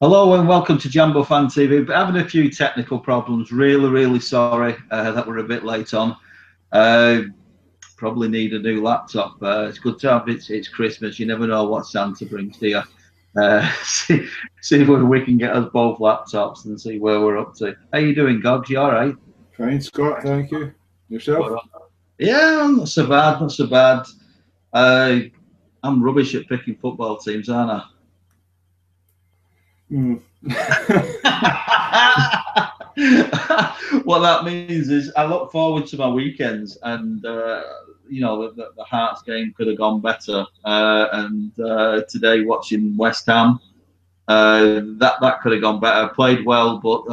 Hello and welcome to JamboFANTV. But having a few technical problems. Really sorry that we're a bit late on. Probably need a new laptop. It's good to have. It's Christmas. You never know what Santa brings to you. See where we can get us both laptops and see where we're up to. How you doing, Gogs? You all right? Fine, Scott. Thank you. Yourself? Yeah, not so bad. Not so bad. I'm rubbish at picking football teams, aren't I? What that means is I look forward to my weekends, and you know the Hearts game could have gone better. And today watching West Ham, that could have gone better. Played well, but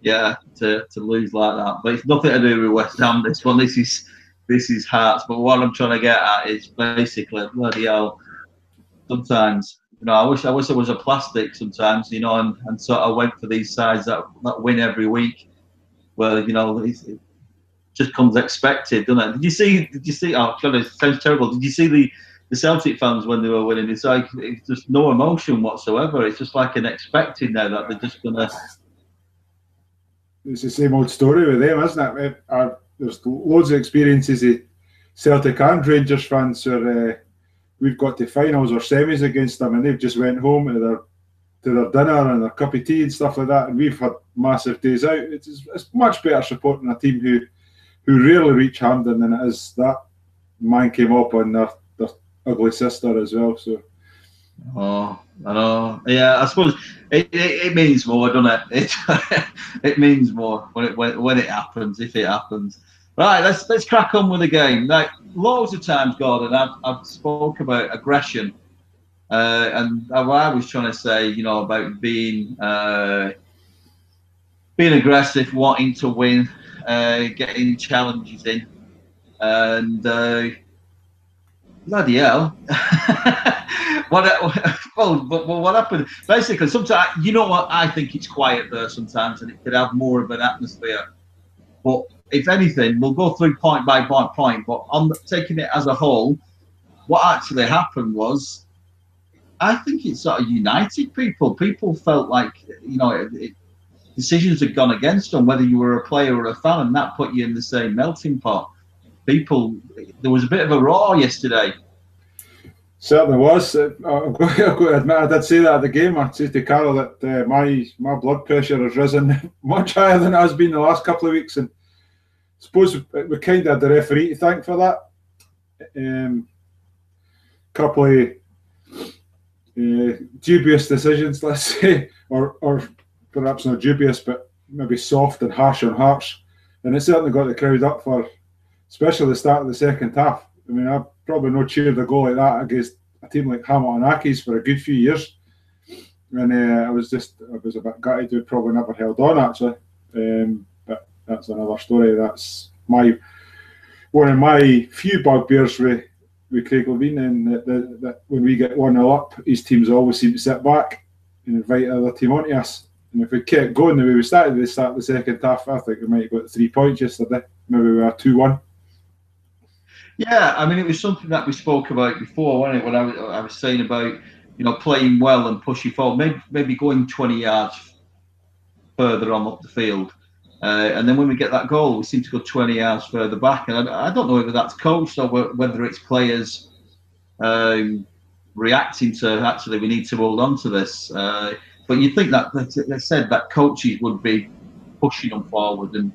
yeah, to lose like that. But it's nothing to do with West Ham. This one, this is Hearts. But what I'm trying to get at is basically bloody hell. Sometimes, you know, I wish there was a plastic sometimes, you know, and sort of went for these sides that win every week, where you know it just comes expected, doesn't it? Did you see? Oh, God, it sounds terrible. Did you see the Celtic fans when they were winning? It's like it's just no emotion whatsoever. It's just like an expected now that they're just gonna. It's the same old story with them, isn't it? There's loads of experiences of Celtic and Rangers fans where we've got to finals or semis against them, and they've just went home to their dinner and their cup of tea and stuff like that, and we've had massive days out. It's much better supporting a team who rarely reach Hampden than it is that man came up on their ugly sister as well. So. Oh, I know. Yeah, I suppose it means more, doesn't it? It means more when it happens, if it happens. Right, let's crack on with the game. Like loads of times, Gordon, I've spoke about aggression, and I was trying to say, you know, about being aggressive, wanting to win, getting challenges in, and bloody hell. What happened? Basically, sometimes, you know what, I think it's quiet there sometimes, and it could have more of an atmosphere. But if anything, we'll go through point by point. But on taking it as a whole, what actually happened was, I think it sort of united people. People felt like, you know, decisions had gone against them, whether you were a player or a fan, and that put you in the same melting pot. There was a bit of a roar yesterday. Certainly was. I've got to admit, I did say that at the game. I said to Carol that my blood pressure has risen much higher than it has been the last couple of weeks, and I suppose we kind of had the referee to thank for that. Couple of dubious decisions, let's say, or perhaps not dubious, but maybe soft and harsh on Hearts, and it certainly got the crowd up for, especially the start of the second half. I mean, I've probably not cheered a goal like that against a team like Hamilton Accies for a good few years, and I was a bit gutted to probably never held on actually, but that's another story. That's one of my few bugbears with Craig Levine, and that when we get 1-0 up, his teams always seem to sit back and invite the other team onto us. And if we kept going the way we started at the start of the second half, I think we might have got 3 points yesterday. Maybe we were 2-1. Yeah, I mean, it was something that we spoke about before, wasn't it? When I was saying about, you know, playing well and pushing forward, maybe going 20 yards further on up the field. And then when we get that goal, we seem to go 20 yards further back. And I don't know whether that's coached or whether it's players reacting to, actually, we need to hold on to this. But you'd think that they said that coaches would be pushing them forward and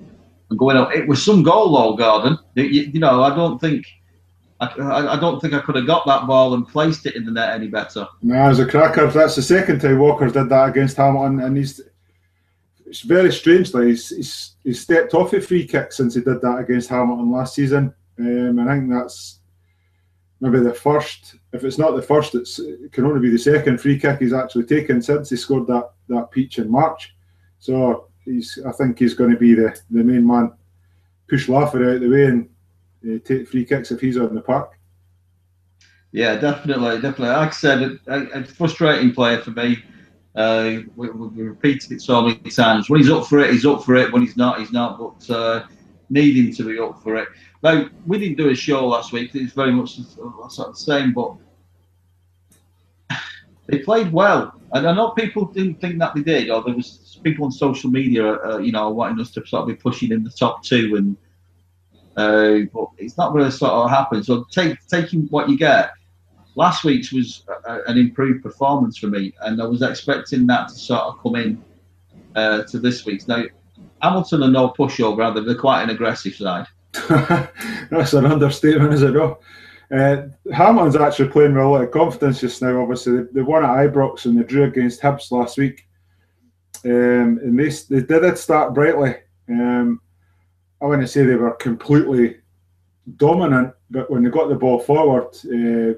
going out. It was some goal, though, Gordon. You know, I don't think I could have got that ball and placed it in the net any better. No, as a cracker, that's the second time Walker did that against Hamilton, and it's very strangely he's stepped off a free kick since he did that against Hamilton last season. I think that's maybe the first. If it's not the first, it can only be the second free kick he's actually taken since he scored that peach in March. So I think he's going to be the main man, push Laffer out of the way and take free kicks if he's on the park. Yeah, definitely. Like I said, a frustrating player for me. We repeated it so many times. When he's up for it, he's up for it. When he's not, he's not. But needing to be up for it. Now, we didn't do a show last week. It's very much the same, but they played well. And I know people didn't think that they did, or there was people on social media, wanting us to sort of be pushing in the top two, and but it's not going to sort of happen. So taking what you get. Last week's was an improved performance for me, and I was expecting that to sort of come in to this week's. Now, Hamilton are no pushover, either. They're quite an aggressive side. That's an understatement, isn't it? Hamilton's actually playing with a lot of confidence just now. Obviously, they won at Ibrox and they drew against Hibs last week, and they did start brightly. I wouldn't say they were completely dominant, but when they got the ball forward,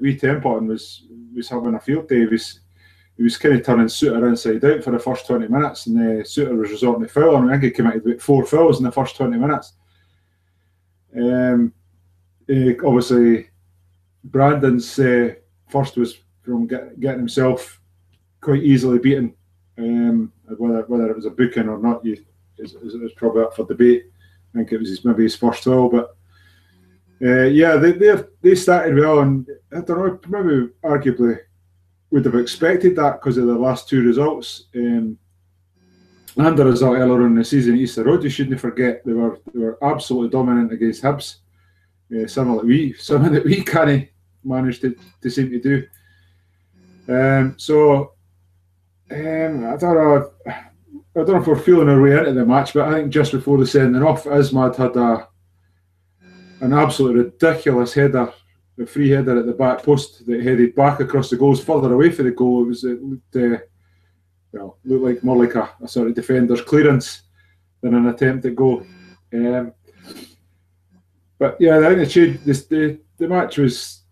wee Templeton was having a field day. He was kind of turning Suter inside out for the first 20 minutes, and Suter was resorting to foul, and I think he committed about 4 fouls in the first 20 minutes. Obviously, Brandon's first was from getting himself quite easily beaten. Whether it was a booking or not, is probably up for debate. I think it was maybe his first foul, but they started well, and I don't know, maybe arguably would have expected that because of the last 2 results. And the result earlier in the season at Easter Road, you shouldn't forget they were absolutely dominant against Hibs. Something that we can't manage to seem to do. I don't know if we're feeling our way into the match, but I think just before the sending off, Ismad had an absolutely ridiculous header, a free header at the back post that headed back across the goals, further away from the goal. It looked like more like a sort of defender's clearance than an attempt at goal. But yeah, I think the match was,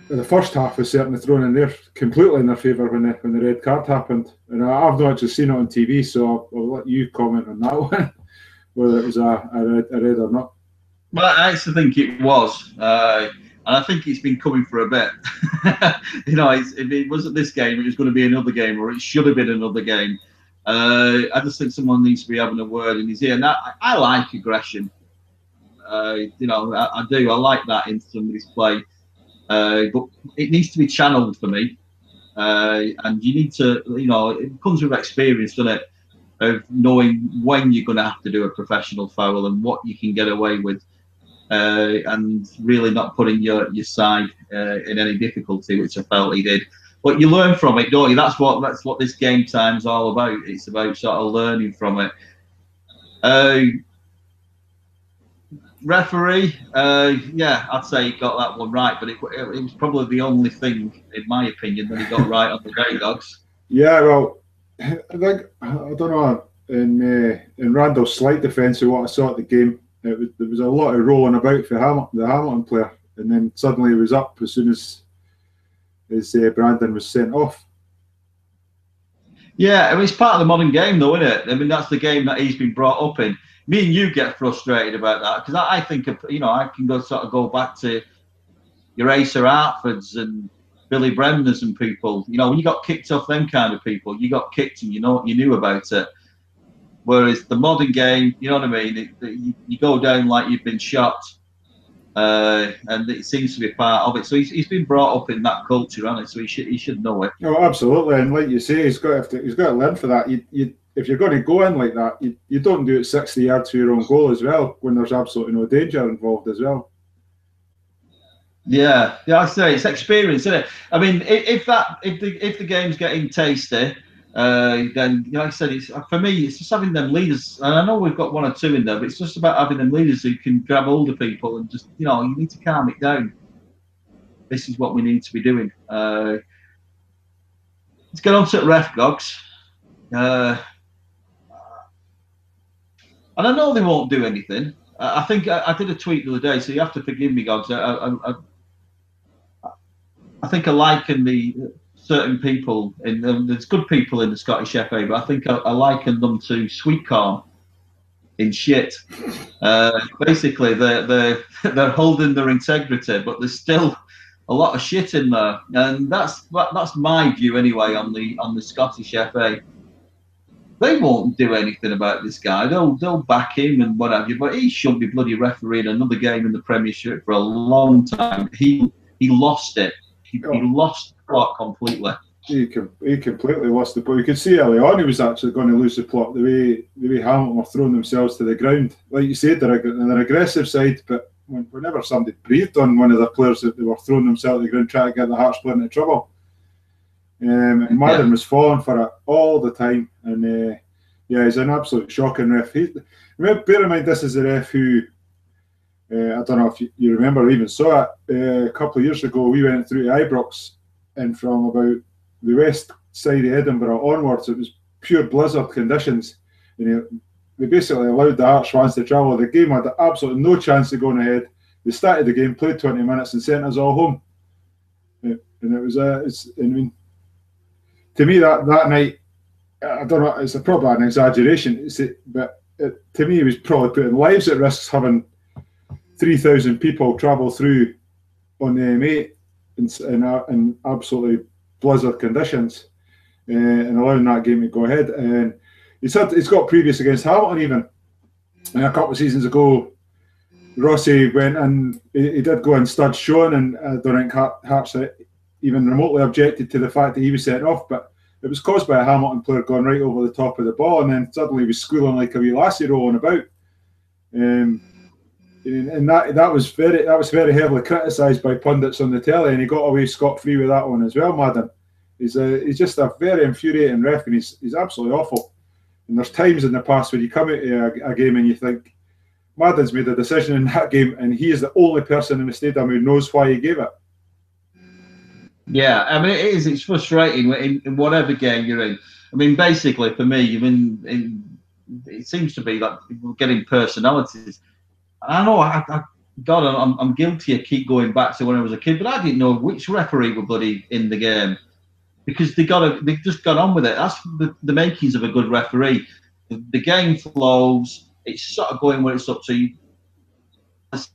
the first half was certainly thrown in there completely in their favour when the red card happened. And I've not actually seen it on TV, so I'll let you comment on that one, whether it was a red or not. Well, I actually think it was, and I think it's been coming for a bit. If it wasn't this game, it was going to be another game, or it should have been another game. I just think someone needs to be having a word in his ear. And I like aggression. I do. I like that in somebody's play. But it needs to be channeled for me. And you need to, it comes with experience, doesn't it? Of knowing when you're going to have to do a professional foul and what you can get away with. And really not putting your side in any difficulty, which I felt he did. But you learn from it, don't you? That's what this game time's all about. It's about sort of learning from it. Referee, I'd say he got that one right, but it was probably the only thing, in my opinion, that he got right on the day, Dogs. Yeah, well, I think, I don't know, in Randall's slight defence of what I saw at the game, there was a lot of rolling about for the Hamilton player, and then suddenly he was up as soon as Brandon was sent off. Yeah, I mean, it's part of the modern game, though, isn't it? I mean, that's the game that he's been brought up in. Me and you get frustrated about that because I think I can go back to your Asa Hartfords and Billy Bremners and people. When you got kicked off them kind of people, you got kicked and you knew about it. Whereas the modern game, you know what I mean? You go down like you've been shot, and it seems to be part of it. So he's been brought up in that culture, hasn't he? So he should know it. Oh, absolutely, and like you say, he's got to learn for that. If you're going to go in like that, you don't do it 60 yards to your own goal as well when there's absolutely no danger involved as well. Yeah, I say it's experience, isn't it? I mean, if the game's getting tasty, then like I said, for me, it's just having them leaders. And I know we've got 1 or 2 in there, but it's just about having them leaders who can grab hold of people and just you need to calm it down. This is what we need to be doing. Let's get on to ref, Gogs. And I know they won't do anything. I think I did a tweet the other day, so you have to forgive me, Gogs. I think I liken certain people there's good people in the Scottish FA, but I think I liken them to sweet corn in shit. Basically, they're holding their integrity, but there's still a lot of shit in there, and that's my view anyway on the Scottish FA. They won't do anything about this guy. They'll back him and what have you, but he shouldn't be bloody refereeing another game in the Premiership for a long time. He lost it. He lost the plot completely. he completely lost the plot. You could see early on he was actually going to lose the plot. The way Hamilton were throwing themselves to the ground, like you said, they're an aggressive side, but whenever somebody breathed on one of the players, that they were throwing themselves to the ground trying to get the Hearts player into trouble. And Madden was falling for it all the time, and yeah, he's an absolute shocking ref. Bear in mind, this is a ref who. I don't know if you remember or even saw it a couple of years ago. We went through to Ibrox, and from about the west side of Edinburgh onwards, it was pure blizzard conditions. And they basically allowed the Hearts fans to travel. The game had absolutely no chance of going ahead. They started the game, played 20 minutes, and sent us all home. And it was, I mean, to me that night, I don't know, it's probably an exaggeration, but to me, he was probably putting lives at risk having 3,000 people travel through on the M8 in absolutely blizzard conditions, and allowing that game to go ahead. And he's got previous against Hamilton even. And a couple of seasons ago, Rossi went and he did go and stud Sean, and I don't think Hearts even remotely objected to the fact that he was sent off, but it was caused by a Hamilton player going right over the top of the ball, and then suddenly he was squealing like a wee lassie rolling about. And that was very heavily criticised by pundits on the telly, and he got away scot-free with that one as well. Madden, he's just a very infuriating ref, and he's absolutely awful. And there's times in the past when you come into a game and you think Madden's made a decision in that game, and he is the only person in the stadium who knows why he gave it. Yeah, I mean it's frustrating in whatever game you're in. I mean, basically for me, it seems to be like people getting personalities. I know, I'm guilty of keep going back to when I was a kid, but I didn't know which referee were bloody in the game, because they just got on with it. That's the makings of a good referee. The game flows. It's sort of going where it's up to you.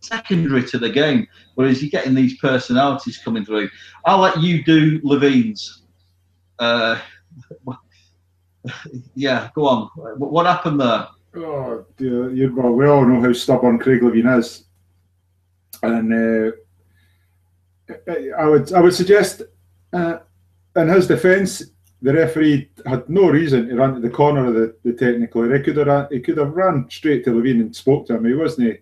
Secondary to the game, whereas you're getting these personalities coming through. I'll let you do Levine's. Yeah, go on. What happened there? Oh dear, well, we all know how stubborn Craig Levine is, and I would suggest, in his defence, the referee had no reason to run to the corner of the technical area. He could have run straight to Levine and spoke to him. He wasn't.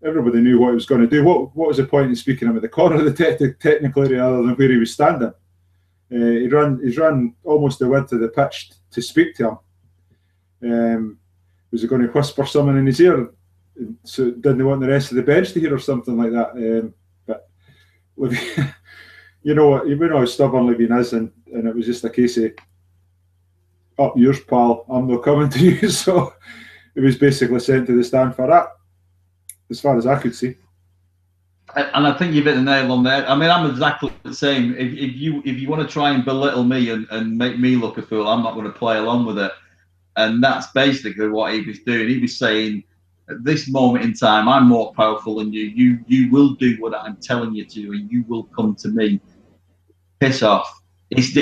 Everybody knew what he was going to do. What was the point in speaking him at the corner of the technical area other than where he was standing? He's run almost the width of the pitch to speak to him. Was he going to whisper something in his ear? So didn't he want the rest of the bench to hear or something like that? But Levine, you know what? You know how stubborn Levine is, and it was just a case of up yours, pal. I'm not coming to you. So he was basically sent to the stand for that, as far as I could see. And I think you've hit the nail on there. I mean, I'm exactly the same. If you want to try and belittle me and make me look a fool, I'm not going to play along with it. And that's basically what he was doing. He was saying, at this moment in time, I'm more powerful than you. You will do what I'm telling you to, and you will come to me. Piss off. It's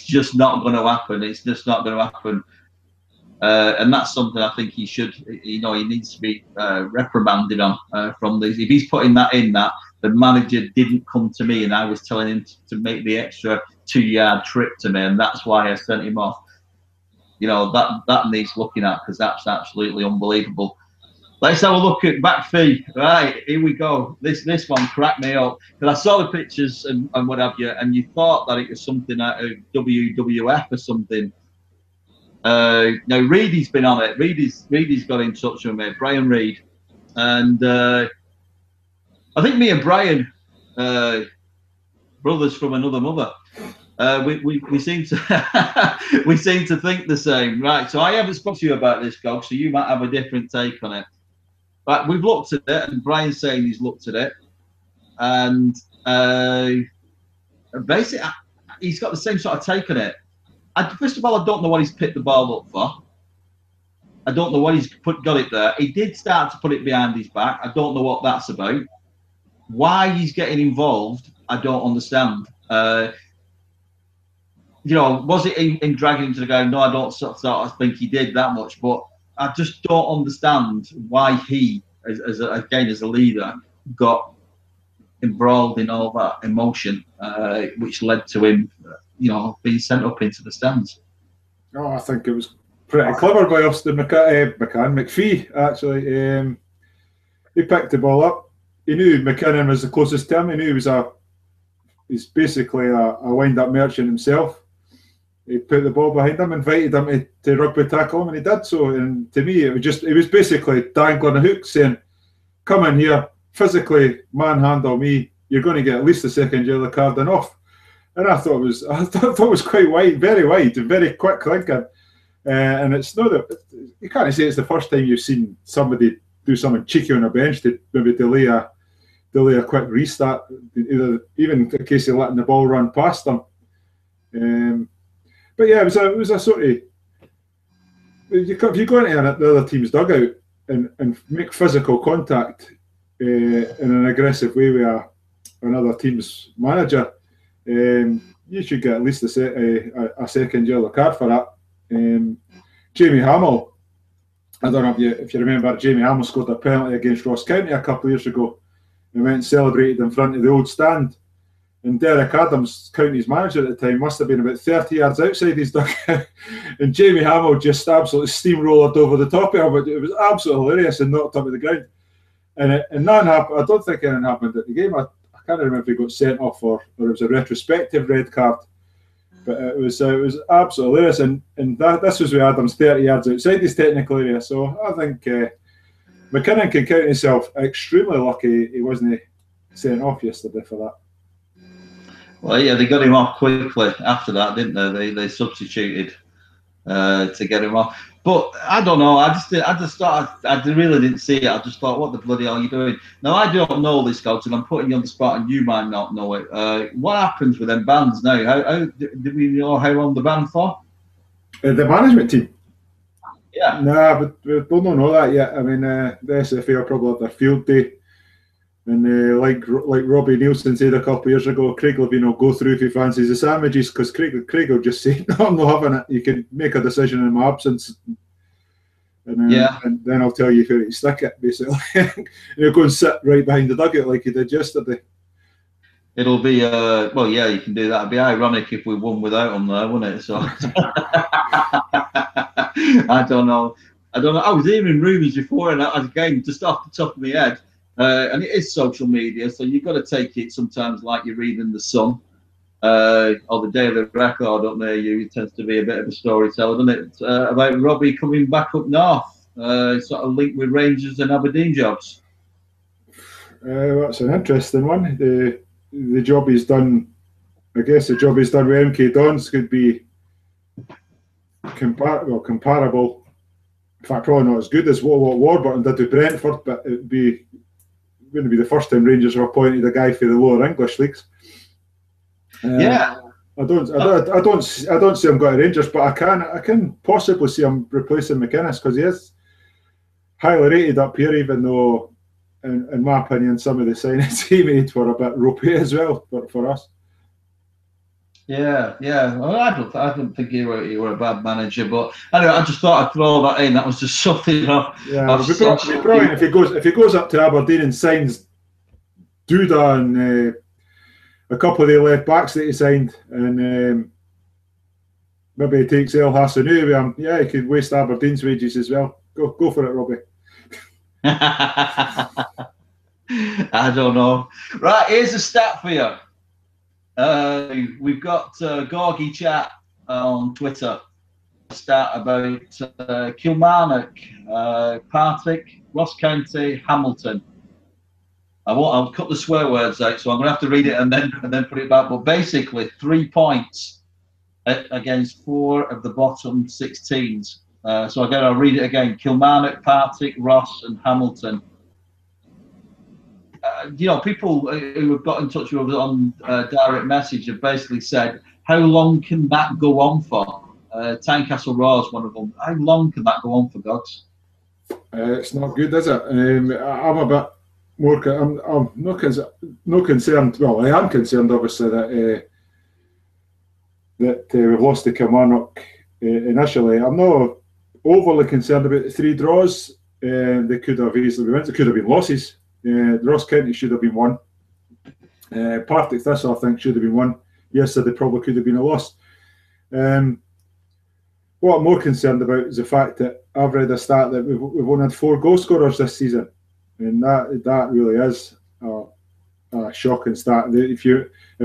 just not going to happen. It's just not going to happen. And that's something I think he should. He needs to be reprimanded on from these. If he's putting that in, that the manager didn't come to me, and I was telling him to make the extra 2-yard trip to me, and that's why I sent him off. That needs looking at, because that's absolutely unbelievable. Let's have a look at McPhee. Right, here we go. This one cracked me up, because I saw the pictures and what have you, and you thought that it was something out of WWF or something. Now Reedy's been on it. Reedy's got in touch with me, Brian Reed, and I think me and Brian, brothers from another mother. We seem to we seem to think the same, right? So I haven't spoken to you about this, Gog, so you might have a different take on it. But we've looked at it, and Brian's saying he's looked at it, and basically he's got the same sort of take on it. First of all, I don't know what he's picked the ball up for. I don't know what he's got it there. He did start to put it behind his back. I don't know what that's about. Why he's getting involved, I don't understand. Was it in dragging him to the ground? No, I don't sort of think he did that much, but I just don't understand why he, as a leader, got embroiled in all that emotion, which led to him being sent up into the stands. Oh, I think it was pretty clever by Austin McPhee, actually. He picked the ball up. He knew McKinnon was the closest to him. He knew he's basically a wind-up merchant himself. He put the ball behind him, invited him to rugby tackle him, and he did so. And to me, it was basically dangling a hook, saying, "Come in here, physically manhandle me. You're going to get at least a second yellow card and off." And I thought it was quite wide, and very quick thinking. And it's not that you can't say it's the first time you've seen somebody do something cheeky on a bench to maybe delay a quick restart, even in case of letting the ball run past them. But yeah, it was a sort of, if you go into the other team's dugout and make physical contact in an aggressive way with another team's manager, you should get at least a second yellow card for that. Jamie Hamill, I don't know if you remember, Jamie Hamill scored a penalty against Ross County a couple of years ago. He went and celebrated in front of the old stand. And Derek Adams, County's manager at the time, must have been about 30 yards outside his dugout. And Jamie Hamill just absolutely steamrolled over the top of him. It was absolutely hilarious and knocked him to the ground. And nothing happened. I don't think anything happened at the game. I can't remember if he got sent off or it was a retrospective red card. But it was absolutely hilarious. And this was with Adams 30 yards outside his technical area. So I think McKinnon can count himself extremely lucky he wasn't sent off yesterday for that. Well, yeah, they got him off quickly after that, didn't they? They substituted to get him off. But I don't know. I just thought I really didn't see it. I just thought, what the bloody hell are you doing? Now I don't know this, Coach, and I'm putting you on the spot, and you might not know it. What happens with them bans now? How do we know how long the ban for? The management team. Yeah. Nah, but we don't know that yet. I mean, the SFA will probably have their field day. And like Robbie Nielsen said a couple of years ago, Craig Levine will go through if he fancies the sandwiches, because Craig will just say, "No, I'm not having it. You can make a decision in my absence." And then I'll tell you where to stick it, basically. And he'll go and sit right behind the dugout like he did yesterday. It'll be, well, yeah, you can do that. It'd be ironic if we won without him there, wouldn't it? So I don't know. I was hearing rumours before, and again, just off the top of my head, and it is social media, so you've got to take it sometimes like you're reading The Sun or the Daily Record up near you. It tends to be a bit of a storyteller, doesn't it? About Robbie coming back up north, sort of linked with Rangers and Aberdeen jobs. That's an interesting one. The job he's done, I guess the job he's done with MK Dons could be comparable. In fact, probably not as good as what Warburton did with Brentford, but it'd be going to be the first time Rangers have appointed a guy for the lower English leagues. Yeah, I don't see him going to Rangers, but I can possibly see him replacing McInnes, because he is highly rated up here, even though, in my opinion, some of the signings he made were a bit ropey as well for us. Yeah. Well, I don't think you were a bad manager, but anyway, I just thought I'd throw that in. That was just something. Yeah, it'd be brilliant if he goes up to Aberdeen and signs Duda and a couple of the left backs that he signed, and maybe he takes El Hassanu with him. Yeah, he could waste Aberdeen's wages as well. Go for it, Robbie. I don't know. Right, here's a stat for you. We've got Gorgie Chat on Twitter. Stat about Kilmarnock, Partick, Ross County, Hamilton. I'll cut the swear words out, so I'm going to have to read it and then put it back. But basically, 3 points against 4 of the bottom 6 teams. So again, I'll read it again: Kilmarnock, Partick, Ross, and Hamilton. People who have got in touch with us on direct message have basically said, how long can that go on for? Tynecastle Raw is one of them. How long can that go on for, Gogs? It's not good, is it? I'm a bit more. I'm not concerned. Well, I am concerned, obviously, that we've lost to Kilmarnock initially. I'm not overly concerned about the 3 draws. They could have easily been. It could have been losses. Ross County should have been 1. Partick Thistle, I think, should have been 1. yesterday probably could have been a loss. What I'm more concerned about is the fact that I've read a stat that we've only had 4 goal scorers this season, and that really is a shocking stat. If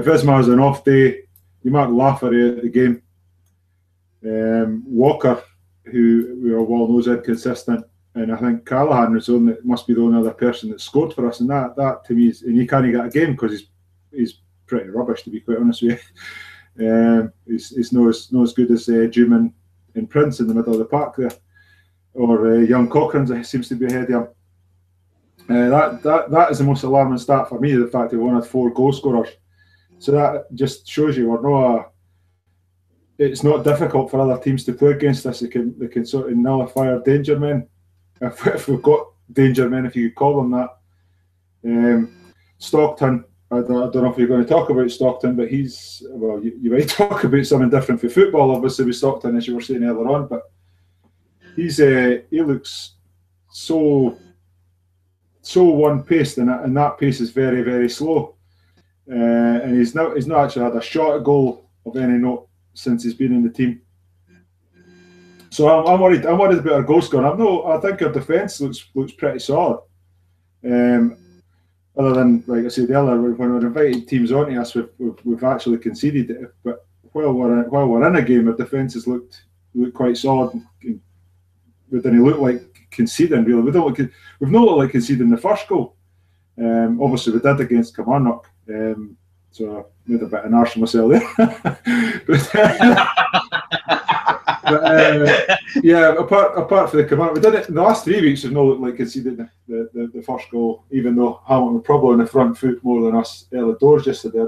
Isma's an off day, you might laugh at it at the game. Walker, who we all well know is inconsistent, and I think Callahan must be the only other person that scored for us, and that to me is, and he can't get a game because he's pretty rubbish, to be quite honest with you. He's not as good as Juman and Prince in the middle of the park there, or young Cochran seems to be ahead of him. That is the most alarming stat for me, the fact that we only had 4 goal scorers. So that just shows you it's not difficult for other teams to play against us. They can sort of nullify our danger men, if we've got danger men, if you could call them that. Stockton, I don't know if you're going to talk about Stockton, but you might talk about something different for football, obviously, with Stockton, as you were saying earlier on, but he looks so one-paced, and that pace is very, very slow. And he's not actually had a shot at goal of any note since he's been in the team. So I'm worried about our goal scoring. I think our defence looks pretty solid. Other than, like I said earlier, when we're inviting teams onto us, we've actually conceded it. But while we're in a game, our defence has looked quite solid. We didn't look like conceding, really. We've not looked like conceding the first goal. Obviously, we did against Kilmarnock. So I made a bit of an arse of myself there. but yeah, apart from the Kilmarnock, we did it in the last 3 weeks. We've not looked like conceding the first goal, even though Hamilton were probably on the front foot more than us early doors yesterday. I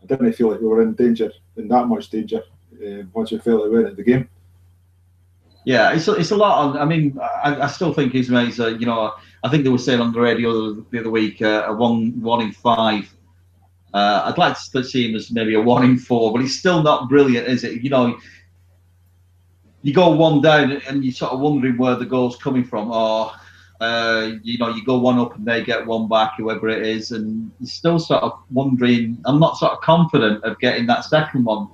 didn't feel like we were in that much danger once we felt like we went into the game. Yeah, it's a lot. I mean, I still think Isma's, I think they were saying on the radio the other week, a 1 in 5. I'd like to see him as maybe a 1 in 4, but he's still not brilliant, is it? You go 1 down and you're sort of wondering where the goal's coming from, or you go 1 up and they get 1 back, whoever it is, and you're still sort of wondering. I'm not sort of confident of getting that second one,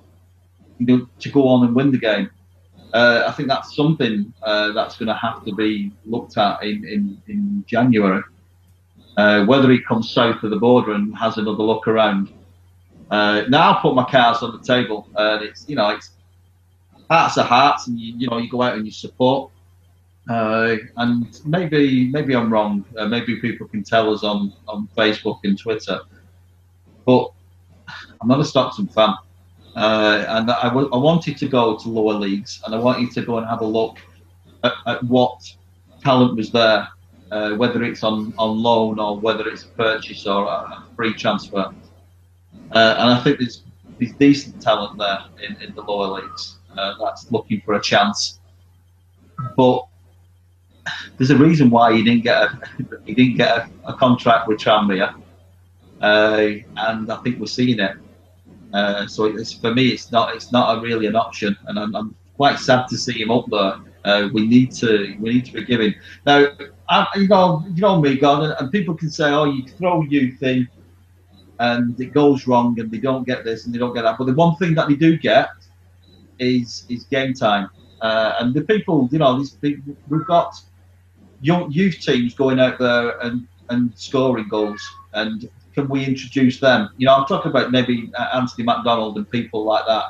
to go on and win the game. I think that's something that's going to have to be looked at in January. Whether he comes south of the border and has another look around. Now I'll put my cards on the table, and it's hearts are hearts, and you go out and you support. And maybe I'm wrong. Maybe people can tell us on Facebook and Twitter. But I'm not a Stockton fan. And I wanted to go to lower leagues, and I wanted to go and have a look at what talent was there, whether it's on loan or whether it's a purchase or a free transfer. And I think there's decent talent there in the lower leagues that's looking for a chance. But there's a reason why he didn't get a contract with Tranmere, and I think we're seeing it. So for me, it's not really an option, and I'm quite sad to see him up there. We need to be giving. Now, you know me, God, and people can say, "Oh, you throw youth in, and it goes wrong, and they don't get this and they don't get that." But the one thing that they do get is game time, and the people, we've got young youth teams going out there and scoring goals, and can we introduce them? I'm talking about maybe Anthony McDonald and people like that.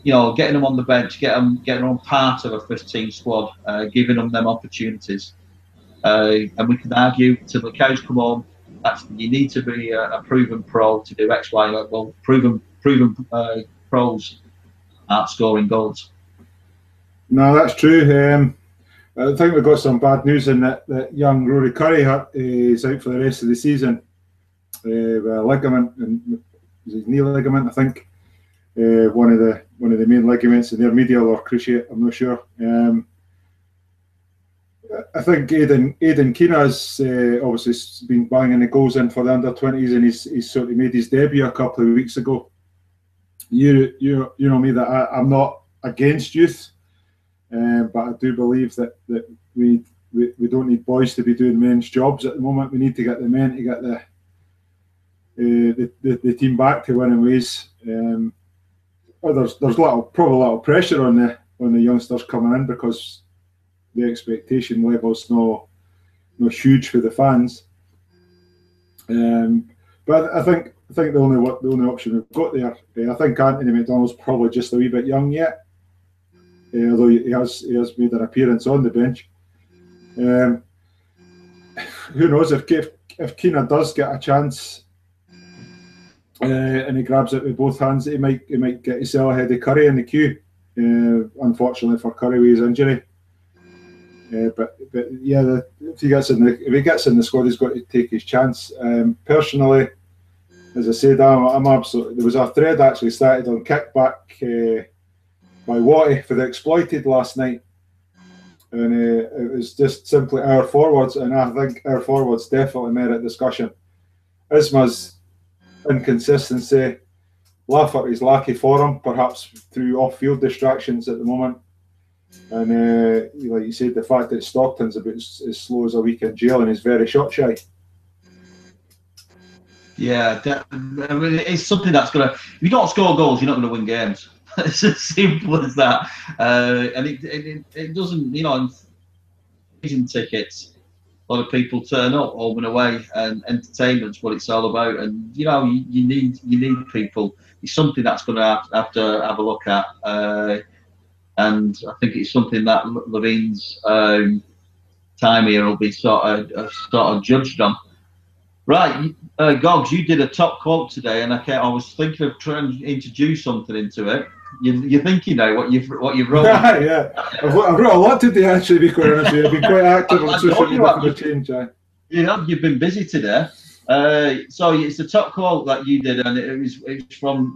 Getting them on the bench, getting them part of a first team squad, giving them opportunities. And we can argue till the cows come home. Actually, you need to be a proven pro to do X, Y. Well, proven pros aren't scoring goals. No, that's true. I think we've got some bad news in that young Rory Curry is out for the rest of the season. With a ligament, and his knee ligament, I think, one of the main ligaments in their medial or cruciate. I'm not sure. I think Aidan Keena's obviously been banging the goals in for the under-20s, and he's sort of made his debut a couple of weeks ago. You know me that I'm not against youth, but I do believe that we don't need boys to be doing men's jobs at the moment. We need to get the men to get the team back to winning ways. There's probably a lot of pressure on the youngsters coming in because the expectation level's no huge for the fans. But I think the only option we've got there. I think Anthony McDonald's probably just a wee bit young yet, although he has made an appearance on the bench. Who knows if Keena does get a chance and he grabs it with both hands, he might get himself ahead of Curry in the queue. Unfortunately for Curry with his injury. But yeah, if he gets in the squad, he's got to take his chance. Personally, as I said, I'm absolutely. There was a thread actually started on kickback by Watty for the exploited last night, and it was just simply our forwards, and I think our forwards definitely merit discussion. Isma's inconsistency, Lafferty's lackey for him, perhaps through off-field distractions at the moment. And like you said, the fact that Stockton's about as slow as a week in jail and he's very shot shy. Yeah, I mean, it's something that's going to. If you don't score goals, you're not going to win games. It's as simple as that. And it doesn't, in season tickets, a lot of people turn up home and away, and entertainment's what it's all about. And you need people. It's something that's going to have to have a look at. And I think it's something that Levine's time here will be sort of judged on. Right, Gogs, you did a top quote today, and I was thinking of trying to introduce something into it. You're thinking now what you've wrote. Yeah, I've wrote a lot today actually. Be quite honest with you, I've been quite active on social media for the change. You've been busy today. So it's a top quote that you did, and it was from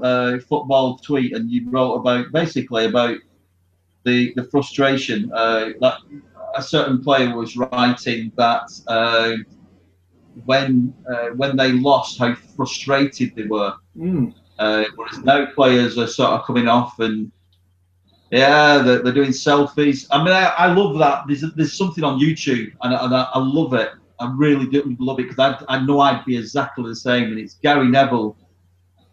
Football Tweet, and you wrote about the frustration that a certain player was writing that when they lost, how frustrated they were. Whereas now players are sort of coming off and they're doing selfies. I mean, I love that. There's something on YouTube and I love it. I really do love it because I know I'd be exactly the same. And it's Gary Neville,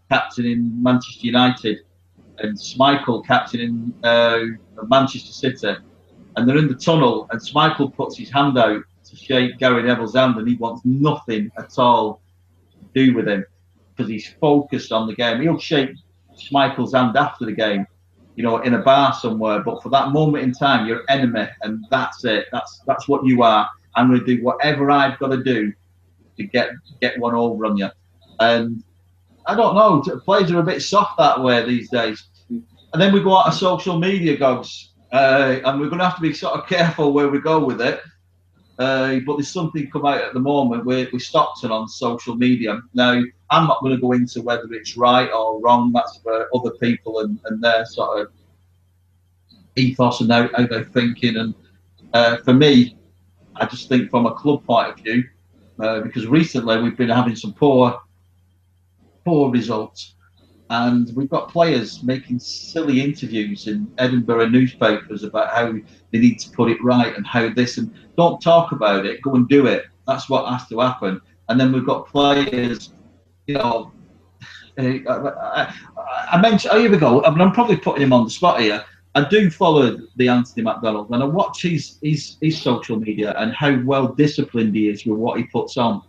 captain in Manchester United, and Schmeichel, captain in Manchester City, and they're in the tunnel, and Schmeichel puts his hand out to shake Gary Neville's hand, and he wants nothing at all to do with him because he's focused on the game. He'll shake Schmeichel's hand after the game, in a bar somewhere, but for that moment in time, you're enemy, and that's it. That's what you are. I'm going to do whatever I've got to do to get one over on you. And I don't know, players are a bit soft that way these days. And then we go out of social media, Gogs, and we're going to have to be sort of careful where we go with it. But there's something come out at the moment with Stockton on social media. Now, I'm not going to go into whether it's right or wrong. That's for other people and their sort of ethos and how they're thinking. And for me, I just think from a club point of view, because recently we've been having some poor results. And we've got players making silly interviews in Edinburgh newspapers about how they need to put it right and how this, and don't talk about it, go and do it. That's what has to happen. And then we've got players, I mentioned, here we go. I mean, I'm probably putting him on the spot here. I do follow the Anthony McDonald, and I watch his social media and how well disciplined he is with what he puts on.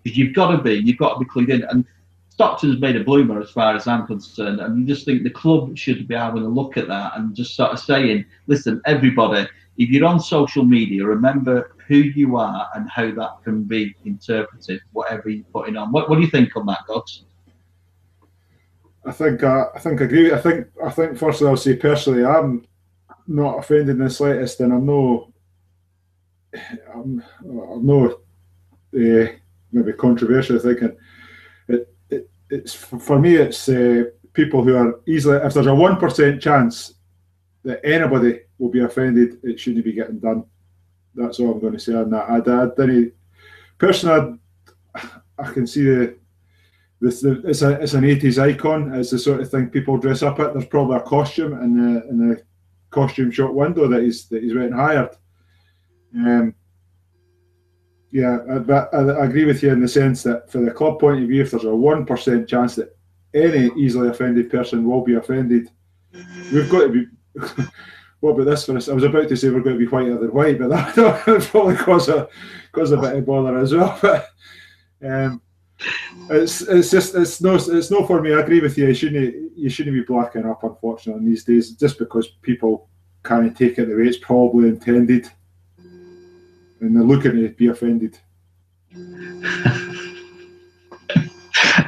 Because you've got to be clued in. And Stockton's made a bloomer as far as I'm concerned, and you just think the club should be having a look at that and just sort of saying, listen, everybody, if you're on social media, remember who you are and how that can be interpreted, whatever you're putting on. What do you think on that, Gogs? I think I agree. I think firstly I'll say personally I'm not offended in the slightest, and I'm no maybe controversial thinking. It's for me. It's people who are easily. If there's a 1% chance that anybody will be offended, it shouldn't be getting done. That's all I'm going to say on that. I didn't personally. I can see it's an 80s icon. It's the sort of thing people dress up at. There's probably a costume in the costume shop window that he's went and hired. Yeah, but I agree with you in the sense that for the club point of view, if there's a 1% chance that any easily offended person will be offended, we've got to be. What about this for us? I was about to say we're going to be whiter than white, but that would probably cause a bit of bother as well. But it's no for me. I agree with you. You shouldn't be blacking up, unfortunately, these days, just because people can't take it the way it's probably intended, and they're looking to be offended.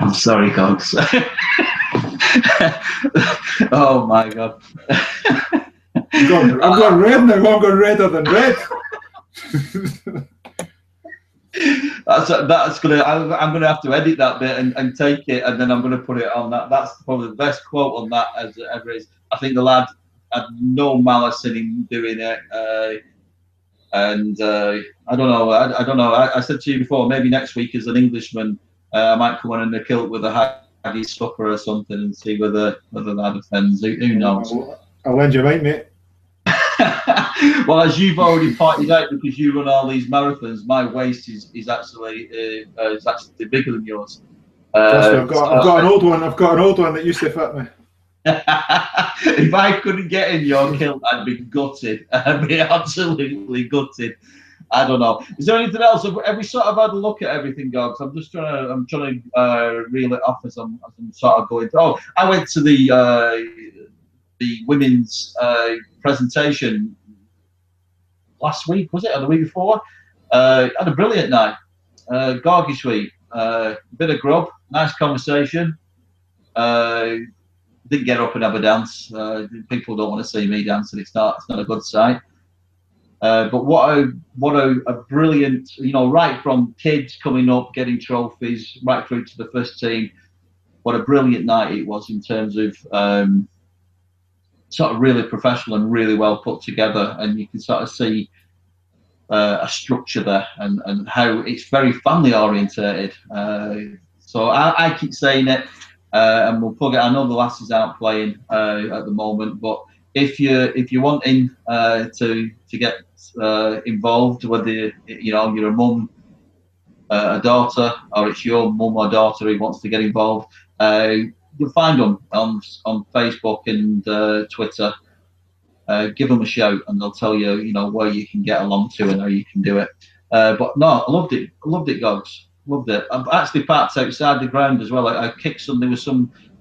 I'm sorry, Cogs. Oh my God. I'm going red now. I'm going redder than red. That's gonna. I'm gonna have to edit that bit and take it, and then I'm gonna put it on that. That's probably the best quote on that as ever is. I think the lad had no malice in him doing it, and I don't know. I don't know. I said to you before, maybe next week as an Englishman, I might come on in a kilt with a haggy supper or something and see whether that offends. Who knows? I'll lend you mine, mate. Well, as you've already pointed out, because you run all these marathons, my waist is actually bigger than yours. Trust me, I've got an old one. I've got an old one that used to fit me. If I couldn't get in your kilt, I'd be gutted. I'd be absolutely gutted. I don't know. Is there anything else? Have we sort of had a look at everything, Gogs? I'm trying to reel it off as I'm sort of going through. Oh, I went to the women's presentation last week, was it, or the week before? Had a brilliant night. Gorgy sweet. Bit of grub, nice conversation. Didn't get up and have a dance. People don't want to see me dancing. It's not a good sight. But what a brilliant, right from kids coming up, getting trophies, right through to the first team. What a brilliant night it was in terms of sort of really professional and really well put together, and you can sort of see a structure there and how it's very family orientated. So I keep saying it, and we'll plug it. I know the lasses aren't playing at the moment, but if you're wanting to get involved, whether you're a mum, a daughter, or it's your mum or daughter who wants to get involved, you'll find them on Facebook and Twitter. Give them a shout and they'll tell you, where you can get along to and how you can do it. But no, I loved it. Gogs. Loved it. I've actually parked outside the ground as well. I kicked some. There was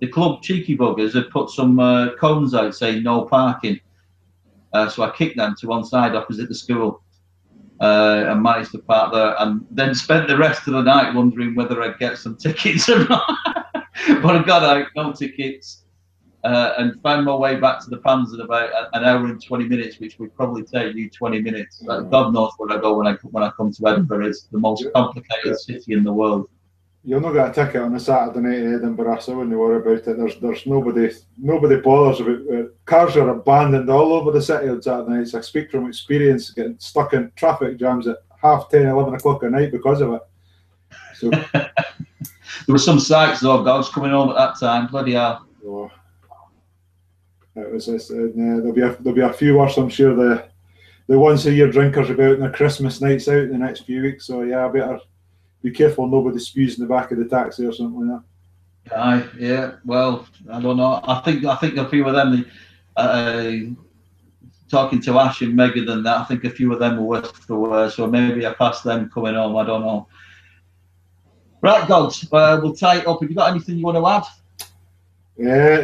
the club cheeky buggers had put some cones out saying no parking. So I kicked them to one side opposite the school and managed to park there, and then spent the rest of the night wondering whether I'd get some tickets or not. But I got out, no tickets. And found my way back to the Pans in about an hour and 20 minutes, which would probably take you 20 minutes. God knows where I go when I come to Edinburgh. It's the most complicated city in the world. You'll not get a ticket on a Saturday night in Edinburgh, so I wouldn't worry about it. There's nobody bothers about it. Cars are abandoned all over the city on Saturday nights. I speak from experience, getting stuck in traffic jams at 10:30, 11 o'clock at night because of it. So there were some sights though, dogs coming home at that time. Bloody hell. Oh. It was there'll be a few worse, I'm sure. The once a year drinkers about in their Christmas nights out in the next few weeks. So yeah, I better be careful nobody spews in the back of the taxi or something like that. Aye, yeah. Well, I don't know. I think a few of them. Talking to Ash and Megan and that, I think a few of them were worse for wear. So maybe I passed them coming home. I don't know. Right, Gogs. We'll tie it up. Have you got anything you want to add?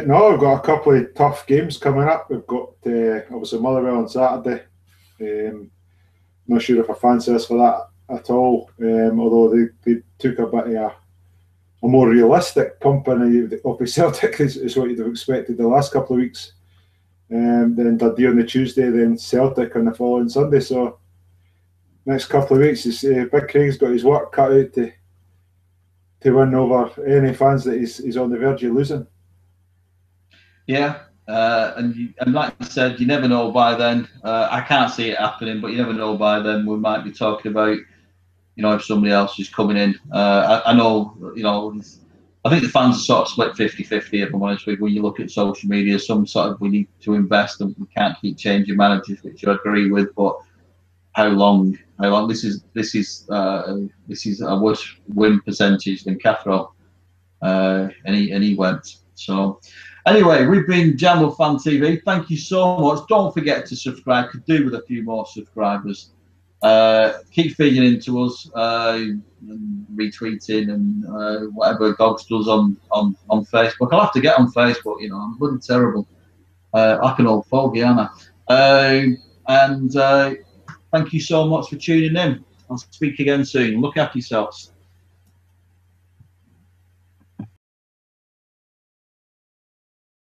No, we've got a couple of tough games coming up. We've got obviously Motherwell on Saturday. Not sure if I fancy us for that at all. Although they took a bit of a more realistic pumping of Celtic is what you'd have expected the last couple of weeks. Then Dundee on the Tuesday, then Celtic on the following Sunday. So next couple of weeks, Big Craig's got his work cut out to win over any fans that he's on the verge of losing. Yeah, and like you said, you never know by then. I can't see it happening, but you never know by then. We might be talking about, if somebody else is coming in. I know, I think the fans are sort of split 50-50, if I'm honest with you. When you look at social media, some sort of we need to invest and we can't keep changing managers, which I agree with, but how long? Like this is a worse win percentage than Cathro, and he went. So anyway, we've been Jambo Fan TV. Thank you so much. Don't forget to subscribe. Could do with a few more subscribers. Keep feeding into us, and retweeting and whatever Gogs does on Facebook. I'll have to get on Facebook. You know, I'm bloody terrible. Like an old fogey, aren't I? And thank you so much for tuning in. I'll speak again soon. Look after yourselves.